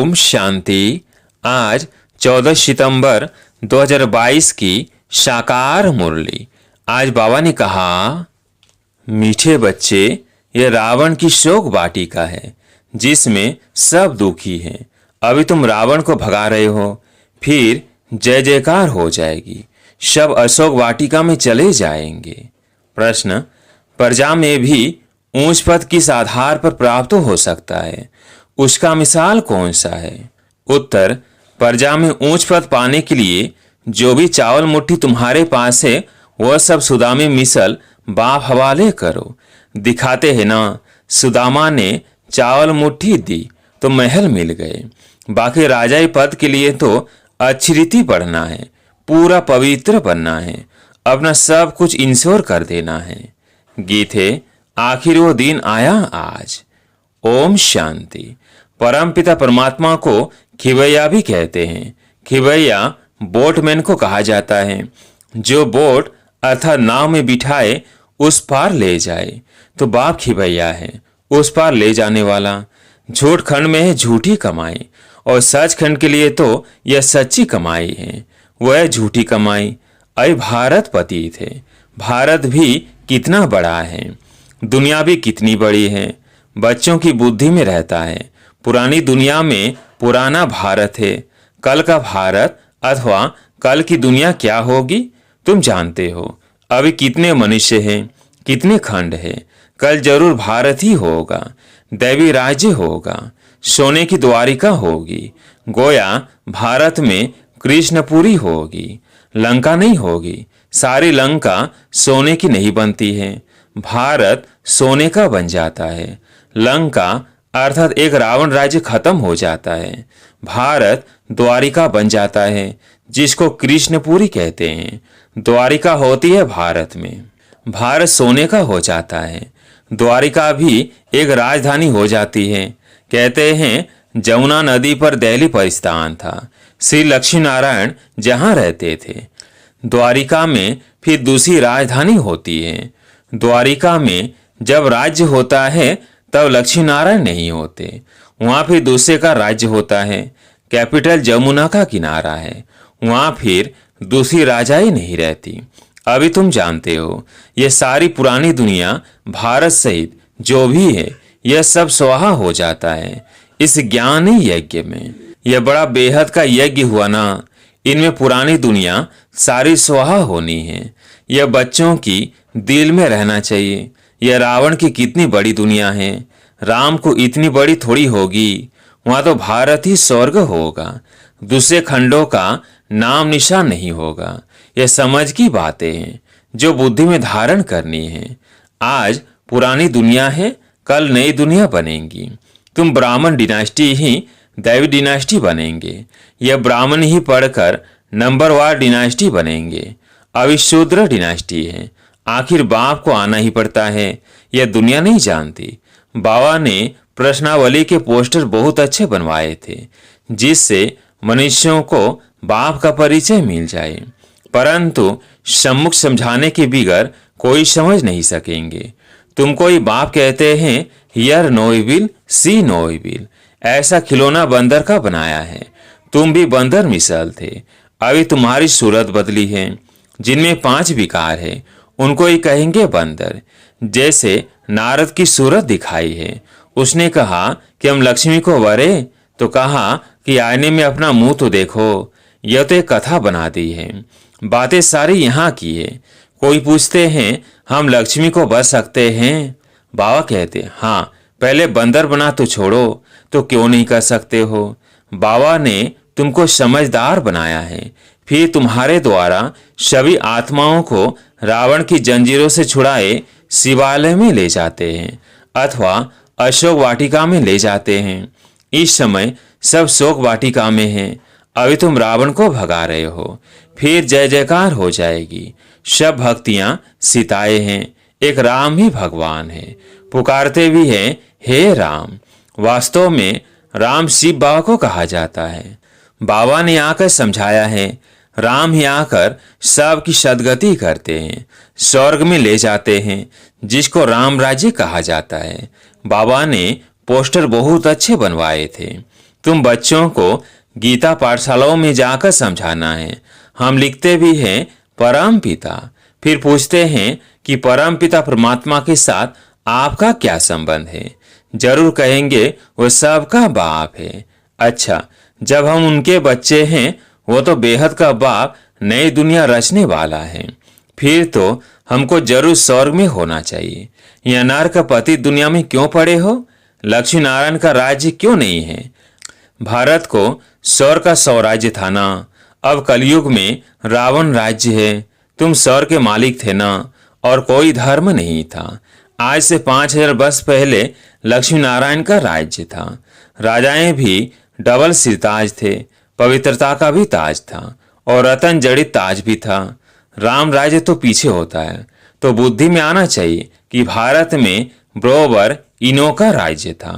ओम शांति। आज 14 सितंबर 2022 की साकार मुरली। आज बाबा ने कहा, मीठे बच्चे, यह रावण की शोक वाटिका है जिसमें सब दुखी हैं। अभी तुम रावण को भगा रहे हो, फिर जय जयकार हो जाएगी, सब अशोक वाटिका में चले जाएंगे। प्रश्न, प्रजा में भी ऊंच पद किस आधार पर प्राप्त हो सकता है, उसका मिसाल कौन सा है? उत्तर, प्रजा में ऊंच पद पाने के लिए जो भी चावल मुट्ठी तुम्हारे पास है वह सब सुदामे मिसल बाप हवाले करो। दिखाते हैं ना, सुदामा ने चावल मुट्ठी दी तो महल मिल गए। बाकी राजाई पद के लिए तो अच्छी रीति पढ़ना है, पूरा पवित्र बनना है, अपना सब कुछ इंश्योर कर देना है। गीत है, आखिर वो दिन आया आज। ओम शांति। परमपिता परमात्मा को खिवैया भी कहते हैं। खिवैया बोटमैन को कहा जाता है, जो बोट अर्थात नाव में बिठाए उस पार ले जाए, तो बाप खिवैया है, उस पार ले जाने वाला। झूठ खंड में है झूठी कमाई, और सच खंड के लिए तो यह सच्ची कमाई है, वह झूठी कमाई। अय भारत पतित है, भारत भी कितना बड़ा है, दुनिया भी कितनी बड़ी है, बच्चों की बुद्धि में रहता है। पुरानी दुनिया में पुराना भारत है, कल का भारत अथवा कल की दुनिया क्या होगी तुम जानते हो। अभी कितने मनुष्य हैं, कितने खंड है, कल जरूर भारत ही होगा, दैवी राज्य होगा, सोने की द्वारिका होगी। गोया भारत में कृष्णपुरी होगी, लंका नहीं होगी। सारी लंका सोने की नहीं बनती है, भारत सोने का बन जाता है। लंका अर्थात एक रावण राज्य खत्म हो जाता है, भारत द्वारिका बन जाता है, जिसको कृष्णपुरी कहते हैं। द्वारिका होती है भारत में, भारत सोने का हो जाता है, द्वारिका भी एक राजधानी हो जाती है। कहते हैं जमुना नदी पर दिल्ली पर स्थान था, श्री लक्ष्मी नारायण जहाँ रहते थे। द्वारिका में फिर दूसरी राजधानी होती है। द्वारिका में जब राज्य होता है तब लक्ष्मी नारायण नहीं होते, वहाँ फिर दूसरे का राज्य होता है। कैपिटल जमुना का किनारा है, वहाँ फिर दूसरी राजाई नहीं रहती। अभी तुम जानते हो, ये सारी पुरानी दुनिया भारत सहित जो भी है यह सब स्वाहा हो जाता है इस ज्ञान यज्ञ में। यह बड़ा बेहद का यज्ञ हुआ ना, इनमें पुरानी दुनिया सारी स्वाहा होनी है। यह बच्चों की दिल में रहना चाहिए। यह रावण की कितनी बड़ी दुनिया है, राम को इतनी बड़ी थोड़ी होगी। वहां तो भारत ही स्वर्ग होगा, दूसरे खंडों का नाम निशान नहीं होगा। यह समझ की बातें हैं जो बुद्धि में धारण करनी है। आज पुरानी दुनिया है, कल नई दुनिया बनेगी। तुम ब्राह्मण डिनास्टी ही दैवी डिनास्टी बनेंगे, यह ब्राह्मण ही पढ़कर नंबरवार डिनास्टी बनेंगे। अभी शूद्र डिनास्टी है, आखिर बाप को आना ही पड़ता है, यह दुनिया नहीं जानती। बाबा ने प्रश्नावली के पोस्टर बहुत अच्छे बनवाए थे, जिससे मनुष्यों को बाप का परिचय मिल जाए, परंतु सम्मुख समझाने के बिगर कोई समझ नहीं सकेंगे। तुमको ही बाप कहते हैं, hear no evil see no evil. ऐसा खिलौना बंदर का बनाया है, तुम भी बंदर मिसल थे। अभी तुम्हारी सूरत बदली है, जिनमें 5 विकार है, उनको ही कहेंगे बंदर। जैसे नारद की सूरत दिखाई है, उसने कहा कि हम लक्ष्मी को वरे, तो कहा कि आईने में अपना मुंह तो देखो। यह तो एक कथा बना दी है, बातें सारी यहाँ की है। कोई पूछते हैं हम लक्ष्मी को वर सकते हैं? बाबा कहते हाँ, पहले बंदर बना तो छोड़ो, तो क्यों नहीं कर सकते हो? बाबा ने तुमको समझदार बनाया है, फिर तुम्हारे द्वारा सभी आत्माओं को रावण की जंजीरों से छुड़ाए शिवालय में ले जाते हैं अथवा अशोक वाटिका में ले जाते हैं। इस समय सब शोक वाटिका में हैं। अभी तुम रावण को भगा रहे हो, फिर जय जयकार हो जाएगी। सब भक्तियां सीताएं हैं, एक राम ही भगवान है, पुकारते भी हैं हे राम। वास्तव में राम शिव बाबा को कहा जाता है। बाबा ने आकर समझाया है, राम ही आकर सबकी सदगति करते हैं, स्वर्ग में ले जाते हैं, जिसको राम राज्य कहा जाता है। बाबा ने पोस्टर बहुत अच्छे बनवाए थे, तुम बच्चों को गीता पाठशालाओं में जाकर समझाना है। हम लिखते भी हैं परम पिता, फिर पूछते हैं कि परम पिता परमात्मा के साथ आपका क्या संबंध है? जरूर कहेंगे वो सबका बाप है। अच्छा, जब हम उनके बच्चे हैं, वो तो बेहद का बाप नई दुनिया रचने वाला है, फिर तो हमको जरूर स्वर्ग में होना चाहिए। ये अनार का पति दुनिया में क्यों पड़े हो? लक्ष्मी नारायण का राज्य क्यों नहीं है? भारत को स्वर्ग का स्वराज्य था ना, अब कलयुग में रावण राज्य है। तुम स्वर्ग के मालिक थे ना, और कोई धर्म नहीं था। आज से 5000 वर्ष पहले लक्ष्मी नारायण का राज्य था। राजाएं भी डबल सिरताज थे, पवित्रता का भी ताज था और रतन जड़ित ताज भी था। राम राज्य तो पीछे होता है, तो बुद्धि में आना चाहिए कि भारत में बरोबर इनों का राज्य था।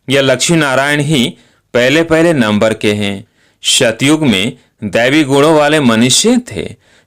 यह लक्ष्मी नारायण ही पहले पहले नंबर के हैं। सतयुग में दैवी गुणों वाले मनुष्य थे,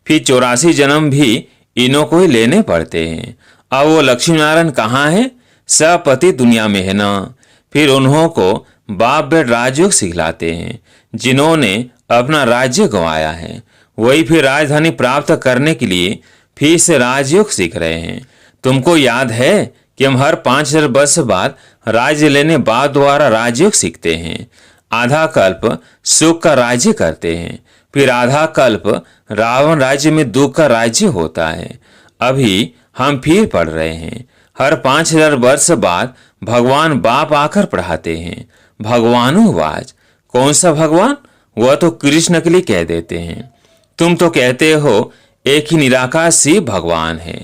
फिर 84 जन्म भी इनों को ही लेने पड़ते हैं। अब वो लक्ष्मी नारायण कहाँ है? सब पति दुनिया में है ना। फिर उन्हों को बाप बेट राजयोग सिखलाते हैं। जिन्होंने अपना राज्य गंवाया है, वही फिर राजधानी प्राप्त करने के लिए फिर से राजयोग सीख रहे हैं। तुमको याद है कि हम हर 5000 वर्ष बाद राज्य लेने बाप द्वारा राजयोग सीखते हैं। आधा कल्प सुख का राज्य करते हैं, फिर आधा कल्प रावण राज्य में दुख का राज्य होता है। अभी हम फिर पढ़ रहे हैं, हर 5000 वर्ष बाद भगवान बाप आकर पढ़ाते हैं। भगवानुवाच, कौन सा भगवान? वह तो कृष्ण के लिए कह देते हैं। तुम तो कहते हो एक ही निराकार शिव भगवान है।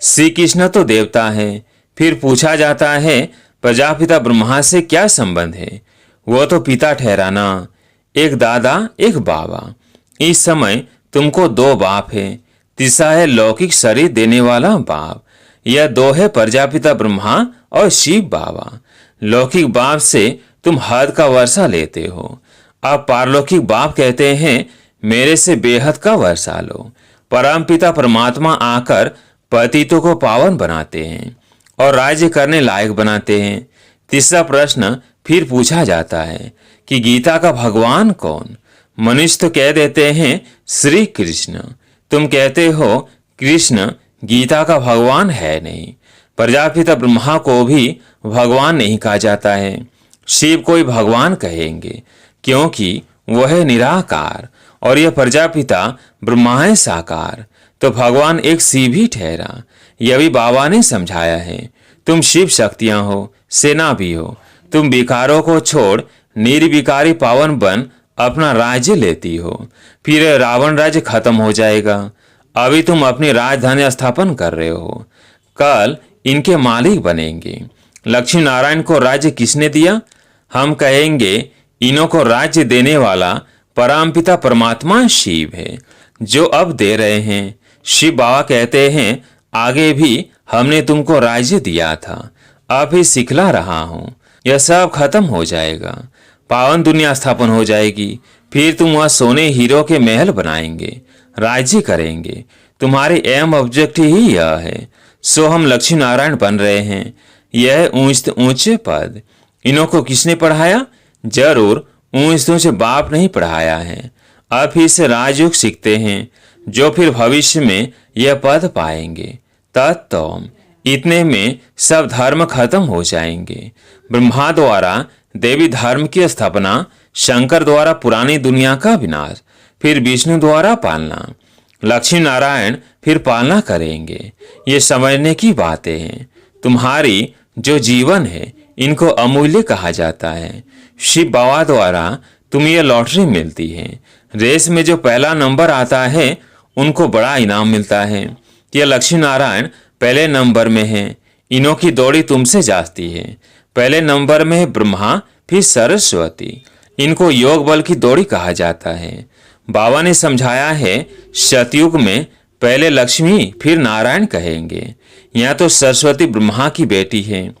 श्री कृष्ण तो देवता है। फिर पूछा जाता है प्रजापिता ब्रह्मा से क्या संबंध है? वह तो पिता ठहराना, एक दादा एक बाबा। इस समय तुमको 2 बाप है, तीसरा है लौकिक शरीर देने वाला बाप। यह 2 है प्रजापिता ब्रह्मा और शिव बाबा। लौकिक बाप से तुम हद का वर्षा लेते हो। अब पारलौकिक बाप कहते हैं मेरे से बेहद का वर्षा लो। परम पिता परमात्मा आकर पतितों को पावन बनाते हैं और राज्य करने लायक बनाते हैं। तीसरा प्रश्न फिर पूछा जाता है कि गीता का भगवान कौन? मनुष्य तो कह देते हैं श्री कृष्ण। तुम कहते हो कृष्ण गीता का भगवान है नहीं। प्रजापिता ब्रह्मा को भी भगवान नहीं कहा जाता है। शिव को ही भगवान कहेंगे, क्योंकि वह है निराकार और यह प्रजापिता ब्रह्मा है साकार। तो भगवान एक शिव ही ठहरा। यह भी बाबा ने समझाया है। तुम शिव शक्तियां हो, सेना भी हो। तुम विकारों को छोड़ निर्विकारी पावन बन अपना राज्य लेती हो। फिर रावण राज्य खत्म हो जाएगा। अभी तुम अपनी राजधानी स्थापन कर रहे हो, कल इनके मालिक बनेंगे। लक्ष्मी नारायण को राज्य किसने दिया? हम कहेंगे इन्हों को राज्य देने वाला परमपिता परमात्मा शिव है, जो अब दे रहे हैं। शिव बाबा कहते हैं आगे भी हमने तुमको राज्य दिया था, अब ही सिखला रहा हूं। यह सब खत्म हो जाएगा, पावन दुनिया स्थापन हो जाएगी। फिर तुम वह सोने हीरो के महल बनाएंगे, राज्य करेंगे। तुम्हारे एम ऑब्जेक्ट ही यह है। सो हम लक्ष्मी नारायण बन रहे हैं। यह ऊंचे पद इन्हों को किसने पढ़ाया? जरूर ऊंचे बाप नहीं पढ़ाया है। अब फिर से राजयोग सीखते हैं, जो फिर भविष्य में यह पद पाएंगे। तत्तम इतने में सब धर्म खत्म हो जाएंगे। ब्रह्मा द्वारा देवी धर्म की स्थापना, शंकर द्वारा पुरानी दुनिया का विनाश, फिर विष्णु द्वारा पालना। लक्ष्मी नारायण फिर पालना करेंगे। ये समझने की बातें हैं। तुम्हारी जो जीवन है इनको अमूल्य कहा जाता है। शिव बाबा द्वारा तुम्हें यह लॉटरी मिलती है। रेस में जो पहला नंबर आता है उनको बड़ा इनाम मिलता है। यह लक्ष्मी नारायण पहले नंबर में है। इन्हों की दौड़ी तुमसे जाती है। पहले नंबर में है ब्रह्मा, फिर सरस्वती। इनको योग बल की दौड़ी कहा जाता है। बाबा ने समझाया है सतयुग में पहले लक्ष्मी फिर नारायण कहेंगे। यहाँ तो सरस्वती ब्रह्मा की बेटी है,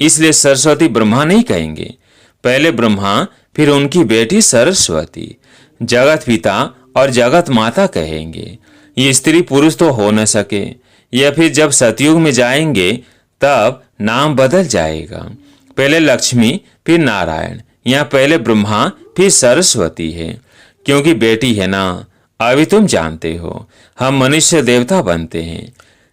इसलिए सरस्वती ब्रह्मा नहीं कहेंगे। पहले ब्रह्मा फिर उनकी बेटी सरस्वती। जगत पिता और जगत माता कहेंगे। ये स्त्री पुरुष तो हो न सके। यह फिर जब सतयुग में जाएंगे तब नाम बदल जाएगा। पहले लक्ष्मी फिर नारायण, यहाँ पहले ब्रह्मा फिर सरस्वती है, क्योंकि बेटी है ना। अभी तुम जानते हो हम मनुष्य देवता बनते हैं।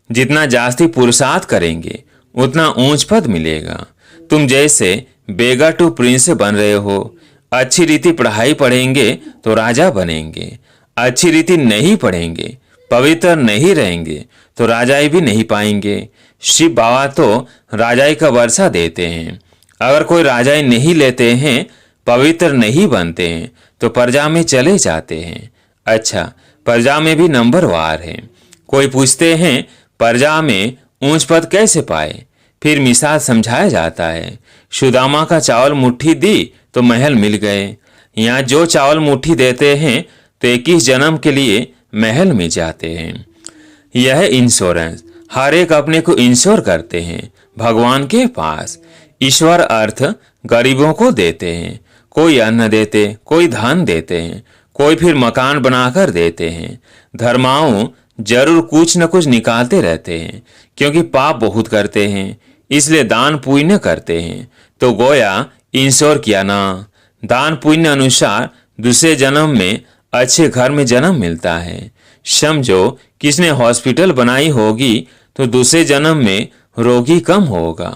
जितना जास्ती पुरुषार्थ करेंगे उतना ऊंच पद मिलेगा। तुम जैसे बेगा टू प्रिंस बन रहे हो। अच्छी रीति पढ़ाई पढ़ेंगे तो राजा बनेंगे, अच्छी रीति नहीं पढ़ेंगे, पवित्र नहीं रहेंगे तो राजाई भी नहीं पाएंगे। शिव बाबा तो राजाई का वर्षा देते हैं। अगर कोई राजाई नहीं लेते हैं, पवित्र नहीं बनते हैं, तो प्रजा में चले जाते हैं। अच्छा, प्रजा में भी नंबर वार है। कोई पूछते हैं प्रजा में ऊंच पद कैसे पाए, फिर मिसाल समझाया जाता है। सुदामा का चावल मुट्ठी दी तो महल मिल गए। यहाँ जो चावल मुट्ठी देते हैं तो 21 जन्म के लिए महल में जाते हैं। यह इंश्योरेंस, हर एक अपने को इंश्योर करते हैं भगवान के पास। ईश्वर अर्थ गरीबों को देते हैं। कोई अन्न देते, कोई धन देते हैं, कोई फिर मकान बनाकर देते हैं। धर्माओं जरूर कुछ न कुछ निकालते रहते हैं, क्योंकि पाप बहुत करते हैं, इसलिए दान पुण्य करते हैं। तो गोया इंश्योर किया ना। दान पुण्य अनुसार दूसरे जन्म में अच्छे घर में जन्म मिलता है। समझो किसने हॉस्पिटल बनाई होगी तो दूसरे जन्म में रोगी कम होगा।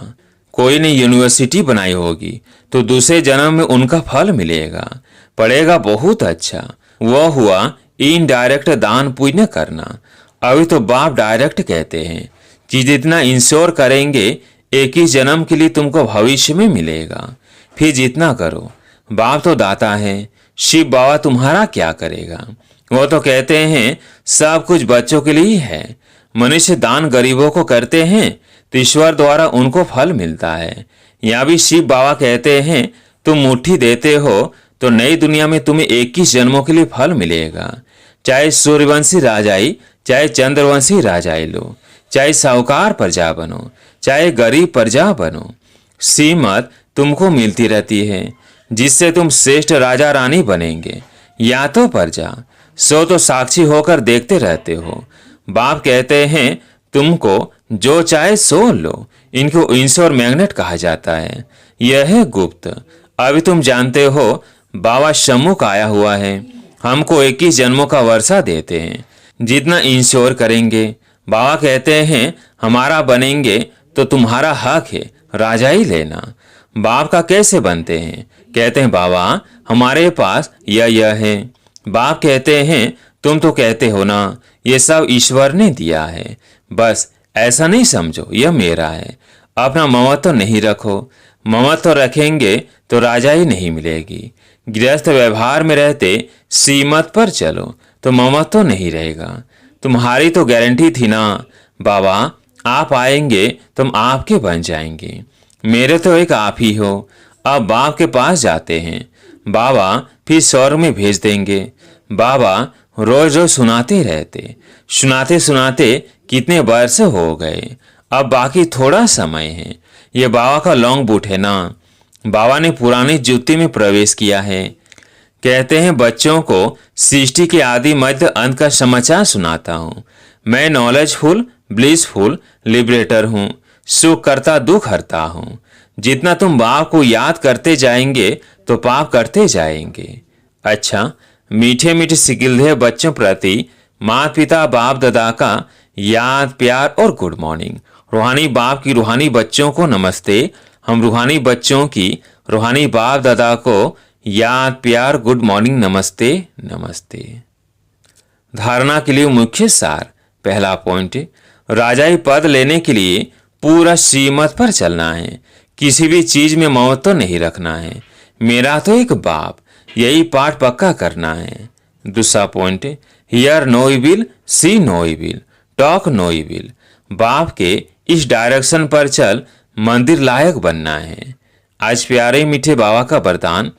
कोई ने यूनिवर्सिटी बनाई होगी तो दूसरे जन्म में उनका फल मिलेगा, पड़ेगा बहुत अच्छा। वह हुआ इनडायरेक्ट दान पुण्य करना। अभी तो बाप डायरेक्ट कहते हैं कि जितना इंश्योर करेंगे 21 जन्म के लिए तुमको भविष्य में मिलेगा। फिर जितना करो। बाप तो दाता है, शिव बाबा तुम्हारा क्या करेगा। वो तो कहते हैं सब कुछ बच्चों के लिए ही है। मनुष्य दान गरीबों को करते हैं तो ईश्वर द्वारा उनको फल मिलता है। यहाँ भी शिव बाबा कहते हैं तुम मुट्ठी देते हो तो नई दुनिया में तुम्हें 21 जन्मों के लिए फल मिलेगा। चाहे सूर्यवंशी राजाई, चाहे चंद्रवंशी राजाई लो, चाहे साहूकार प्रजा बनो, चाहे गरीब प्रजा बनो, सीमत तुमको मिलती रहती है, जिससे तुम श्रेष्ठ राजा रानी बनेंगे या तो प्रजा। सो तो साक्षी होकर देखते रहते हो। बाप कहते हैं तुमको जो चाहे सो लो। इनको इंश्योर मैग्नेट कहा जाता है। यह है गुप्त। अभी तुम जानते हो बाबा सम्मुख आया हुआ है। हमको 21 जन्मों का वर्षा देते हैं। जितना इंश्योर करेंगे, बाबा कहते हैं हमारा बनेंगे तो तुम्हारा हक है राजा ही लेना। बाप का कैसे बनते हैं? कहते हैं बाबा हमारे पास यह है। बाप कहते हैं तुम तो कहते हो ना ये सब ईश्वर ने दिया है, बस ऐसा नहीं समझो यह मेरा है। अपना ममत्व नहीं रखो। ममत्व रखेंगे तो राजा ही नहीं मिलेगी। गृहस्थ व्यवहार में रहते सीमत पर चलो तो ममत्व नहीं रहेगा। तुम्हारी तो गारंटी थी ना बाबा आप आएंगे तुम आपके बन जाएंगे। मेरे तो एक आप ही हो। अब बाप के पास जाते हैं, बाबा फिर स्वर्ग में भेज देंगे। बाबा रोज रोज सुनाते रहते, सुनाते सुनाते कितने वर्ष हो गए। अब बाकी थोड़ा समय है। ये बाबा का लॉन्ग बूट है ना। बाबा ने पुरानी जूती में प्रवेश किया है। कहते हैं बच्चों को सृष्टि के आदि मध्य अंत का समाचार सुनाता हूँ। मैं नॉलेजफुल ब्लिसफुल लिबरेटर हूँ। सुख करता दुख हरता हूँ। जितना तुम बाप को याद करते जाएंगे तो पाप करते जाएंगे। अच्छा, मीठे मीठे सिकिलधे बच्चों प्रति माता पिता बाप दादा का याद प्यार और गुड मॉर्निंग। रूहानी बाप की रूहानी बच्चों को नमस्ते। हम रूहानी बच्चों की रूहानी बाप दादा को याद प्यार गुड मॉर्निंग नमस्ते नमस्ते। धारणा के लिए मुख्य सार। पहला पॉइंट, राजाई पद लेने के लिए पूरा श्रीमत पर चलना है। किसी भी चीज में ममत्व नहीं रखना है। मेरा तो एक बाप, यही पाठ पक्का करना है। दूसरा point, hear no evil see no evil talk no evil. बाप के इस डायरेक्शन पर चल मंदिर लायक बनना है। आज प्यारे मीठे बाबा का वरदान,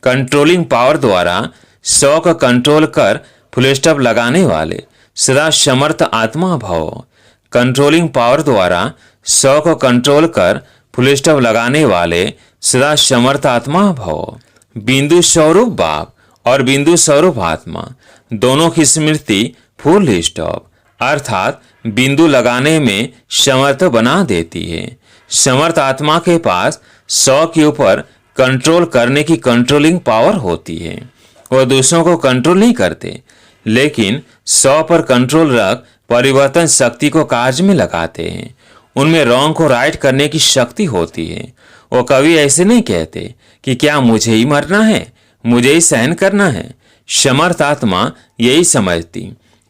कंट्रोलिंग पावर द्वारा 100 का कंट्रोल कर फुल स्टॉप लगाने वाले सदा समर्थ आत्मा भव। कंट्रोलिंग पावर द्वारा 100 को कंट्रोल कर फुल स्टॉप लगाने वाले सदा समर्थ आत्मा भव। बिंदु स्वरूप बाप और बिंदु स्वरूप आत्मा दोनों की स्मृति फुल स्टॉप अर्थात बिंदु लगाने में समर्थ बना देती है। समर्थ आत्मा के पास 100 के ऊपर कंट्रोल करने की कंट्रोलिंग पावर होती है। वो दूसरों को कंट्रोल नहीं करते, लेकिन 100 पर कंट्रोल रख परिवर्तन शक्ति को कार्य में लगाते हैं। उनमें रॉन्ग को राइट करने की शक्ति होती है। वो कभी ऐसे नहीं कहते कि क्या मुझे ही मरना है, मुझे ही सहन करना है। समर्थ आत्मा यही समझती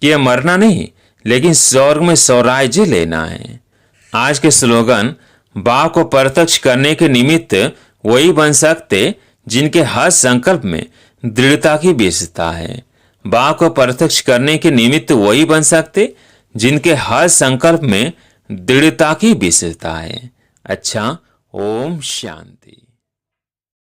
कि यह मरना नहीं, लेकिन स्वर्ग में स्वराज्य लेना है। आज के स्लोगन बाप को प्रत्यक्ष करने के निमित्त वही बन सकते जिनके हर संकल्प में दृढ़ता की विशेषता है। बाप को प्रत्यक्ष करने के निमित्त वही बन सकते जिनके हर संकल्प में दृढ़ता की विशेषता है। अच्छा, ओम शांति।